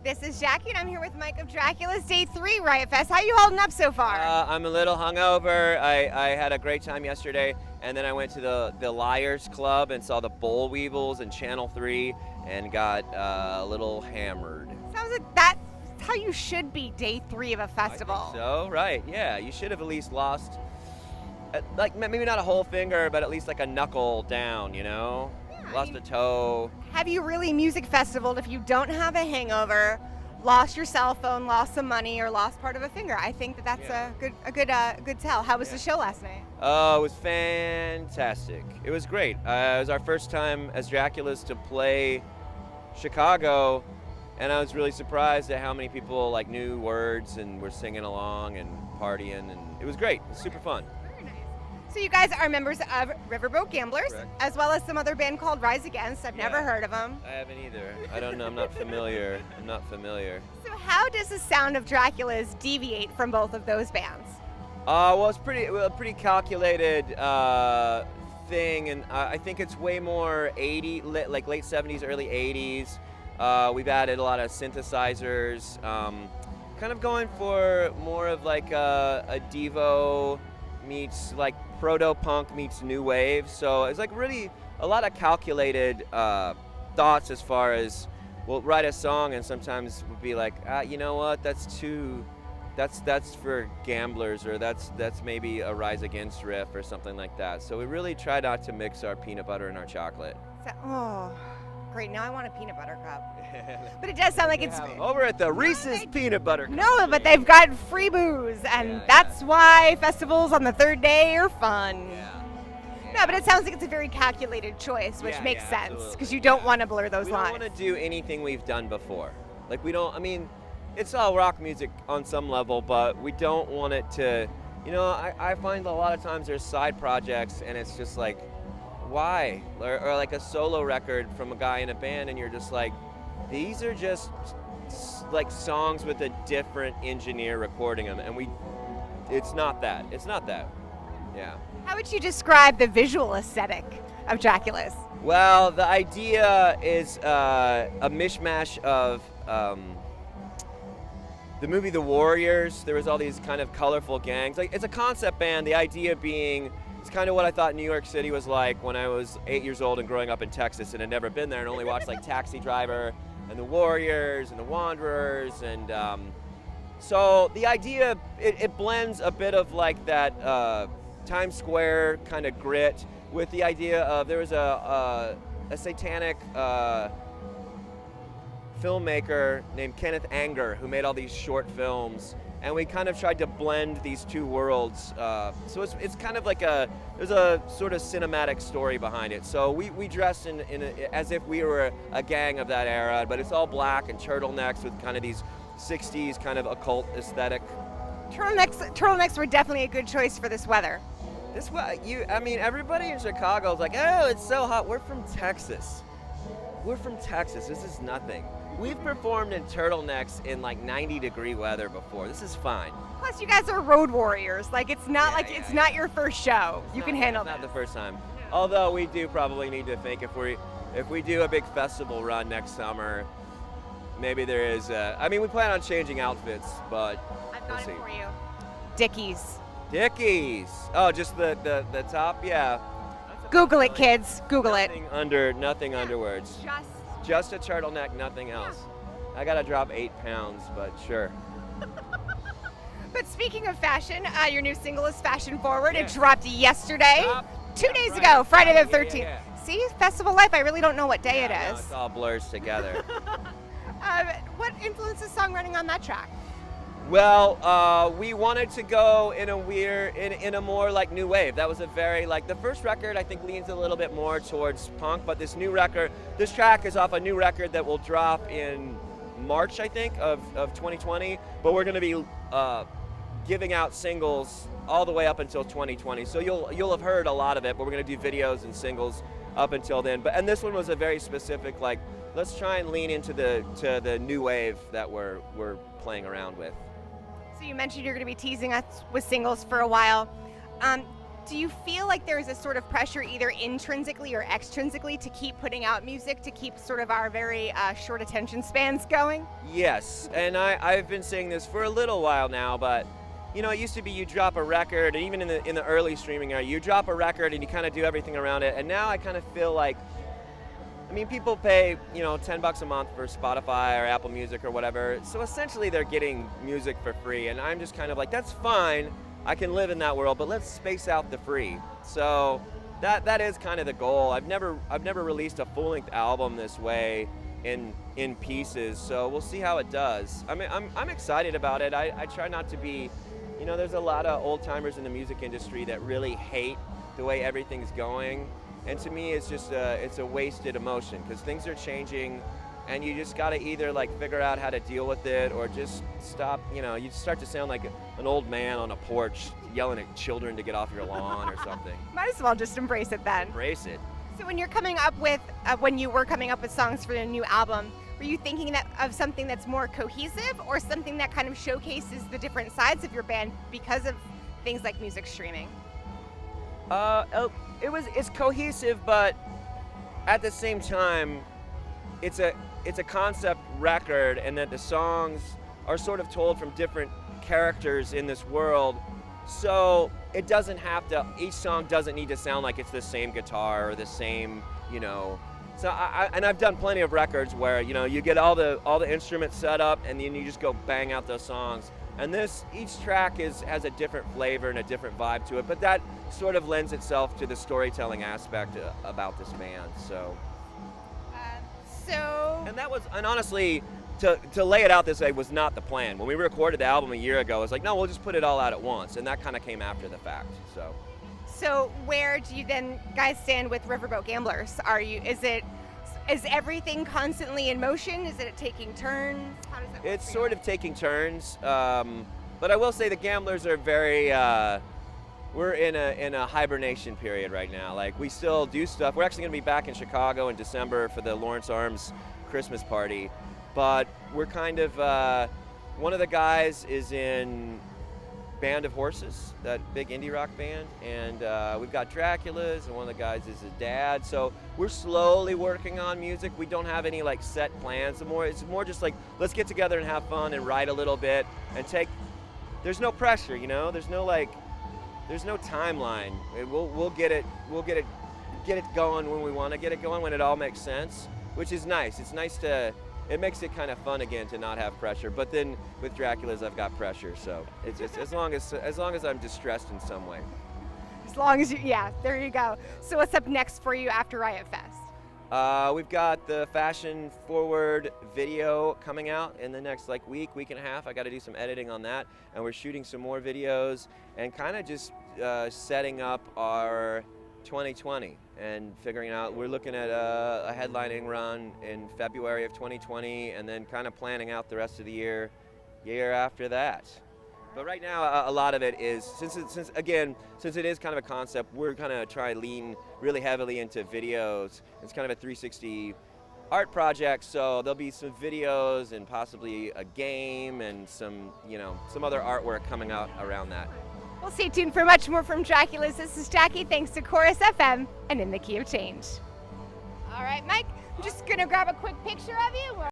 This is Jackie, and I'm here with Mike of Dracula's Day 3 Riot Fest. How are you holding up so far? I'm a little hungover. I had a great time yesterday, and then I went to the Liars Club and saw the Boll Weevils and Channel 3 and got a little hammered. Sounds like that's how you should be Day 3 of a festival. I think so, right, yeah. You should have at least lost, like, maybe not a whole finger, but at least like a knuckle down, you know? Yeah, Lost a toe. Have you really music festivaled if you don't have a hangover, lost your cell phone, lost some money, or lost part of a finger? I think that's a good tell. How was the show last night? Oh, it was fantastic. It was great. It was our first time as Drakulas to play Chicago, and I was really surprised at how many people like knew words and were singing along and partying, and it was great. It was super fun. So you guys are members of Riverboat Gamblers, Correct. as well as some other band called Rise Against. I've never heard of them. I haven't either. I don't know. I'm not familiar. So how does the sound of Drakulas deviate from both of those bands? Well, it's pretty calculated thing, and I think it's way more like late 70s, early 80s. We've added a lot of synthesizers, kind of going for more of like a Devo meets like proto-punk meets new wave. So it's like really a lot of calculated thoughts as far as we'll write a song and sometimes we'll be like, you know what, that's for gamblers, or that's maybe a Rise Against riff or something like that. So we really try not to mix our peanut butter and our chocolate. Oh, great. Now I want a peanut butter cup. But it does sound like it's... Over at the Reese's Peanut Butter Cup. No, but they've got free booze, and that's why festivals on the third day are fun. No, but it sounds like it's a very calculated choice, which makes sense, because you don't want to blur those lines. We don't want to do anything we've done before. Like, we don't, I mean, it's all rock music on some level, but we don't want it to, you know, I find a lot of times there's side projects, and it's just like, why? Or like a solo record from a guy in a band, and you're just like, these are just like songs with a different engineer recording them, and it's not that. Yeah. How would you describe the visual aesthetic of Drakulas? Well, the idea is a mishmash of the movie The Warriors. There was all these kind of colorful gangs. Like, it's a concept band, the idea being, it's kind of what I thought New York City was like when I was 8 years old and growing up in Texas and had never been there and only watched like Taxi Driver and The Warriors and The Wanderers. And so the idea, it blends a bit of like that Times Square kind of grit with the idea of, there was a satanic filmmaker named Kenneth Anger who made all these short films, and we kind of tried to blend these two worlds. So it's kind of like there's a sort of cinematic story behind it. So we dress as if we were a gang of that era, but it's all black and turtlenecks with kind of these 60s kind of occult aesthetic. Turtlenecks were definitely a good choice for this weather. I mean, everybody in Chicago is like, oh, it's so hot. We're from Texas. This is nothing. We've performed in turtlenecks in like 90-degree weather before. This is fine. Plus, you guys are road warriors. Like, it's not it's not your first show. You can handle that. It's not the first time. Although we do probably need to think if we do a big festival run next summer, maybe there is. I mean, we plan on changing outfits, but I've got we'll it see. for you. Dickies. Oh, just the top, yeah. Google it, kids. Google it. Nothing underwords. Just a turtleneck, nothing else. I gotta drop 8 pounds, but sure. But speaking of fashion, your new single is Fashion Forward. It dropped yesterday, 2 days ago, Friday the 13th. See, Festival Life, I really don't know what day it is. It all blurs together. What influences songwriting on that track? Well, we wanted to go in a more like new wave. That was a very, like, the first record I think leans a little bit more towards punk, but this track is off a new record that will drop in March, I think, of 2020, but we're gonna be giving out singles all the way up until 2020. So you'll have heard a lot of it, but we're gonna do videos and singles up until then. And this one was a very specific, like, let's try and lean into the new wave that we're playing around with. So you mentioned you're going to be teasing us with singles for a while. Do you feel like there's a sort of pressure either intrinsically or extrinsically to keep putting out music, to keep sort of our very short attention spans going? Yes, and I've been saying this for a little while now, but you know, it used to be you drop a record, and even in the early streaming era, you drop a record and you kind of do everything around it, and now I kind of feel like, I mean, people pay, you know, $10 a month for Spotify or Apple Music or whatever, so essentially they're getting music for free, and I'm just kind of like, that's fine, I can live in that world, but let's space out the free. So that is kind of the goal. I've never released a full-length album this way in pieces, so we'll see how it does. I mean, I'm excited about it. I try not to be, you know, there's a lot of old-timers in the music industry that really hate the way everything's going, and to me it's just it's a wasted emotion, because things are changing and you just got to either like figure out how to deal with it or just stop. You know, you start to sound like an old man on a porch yelling at children to get off your lawn or something. Might as well just embrace it then. Embrace it. So when you're coming up with, when you were coming up with songs for the new album, were you thinking of something that's more cohesive or something that kind of showcases the different sides of your band because of things like music streaming? It's cohesive, but at the same time, it's a concept record, and that the songs are sort of told from different characters in this world. So it doesn't have to, each song doesn't need to sound like it's the same guitar or the same, you know. So I've done plenty of records where, you know, you get all the instruments set up and then you just go bang out those songs. And each track has a different flavor and a different vibe to it, but that sort of lends itself to the storytelling aspect about this band. And honestly, to lay it out this way was not the plan. When we recorded the album a year ago, it was like, no, we'll just put it all out at once, and that kind of came after the fact. So where do you then guys stand with Riverboat Gamblers? Is everything constantly in motion? Is it taking turns? How does that work? It's sort of taking turns, but I will say the Gamblers are very. We're in a hibernation period right now. Like, we still do stuff. We're actually going to be back in Chicago in December for the Lawrence Arms Christmas party, but we're kind of one of the guys is in Band of Horses, that big indie rock band, and we've got Drakulas, and one of the guys is his dad. So we're slowly working on music. We don't have any like set plans. It's more just like, let's get together and have fun and write a little bit and there's no pressure, you know. There's no timeline. We'll get it going when we want to get it going, when it all makes sense, which is nice. It's nice it makes it kind of fun again to not have pressure. But then with Drakulas, I've got pressure, so it's as long as I'm distressed in some way. As long as yeah, there you go. So what's up next for you after Riot Fest? We've got the Fashion Forward video coming out in the next week and a half. I got to do some editing on that, and we're shooting some more videos and kind of just setting up our 2020 and figuring out. We're looking at a headlining run in February of 2020, and then kind of planning out the rest of the year after that. But right now, a lot of it is, since it is kind of a concept, we're kind of trying to lean really heavily into videos. It's kind of a 360 art project, so there'll be some videos and possibly a game and some other artwork coming out around that. Well, stay tuned for much more from Drakulas. This is Jackie, thanks to Chorus FM and In the Key of Change. All right, Mike, I'm just going to grab a quick picture of you.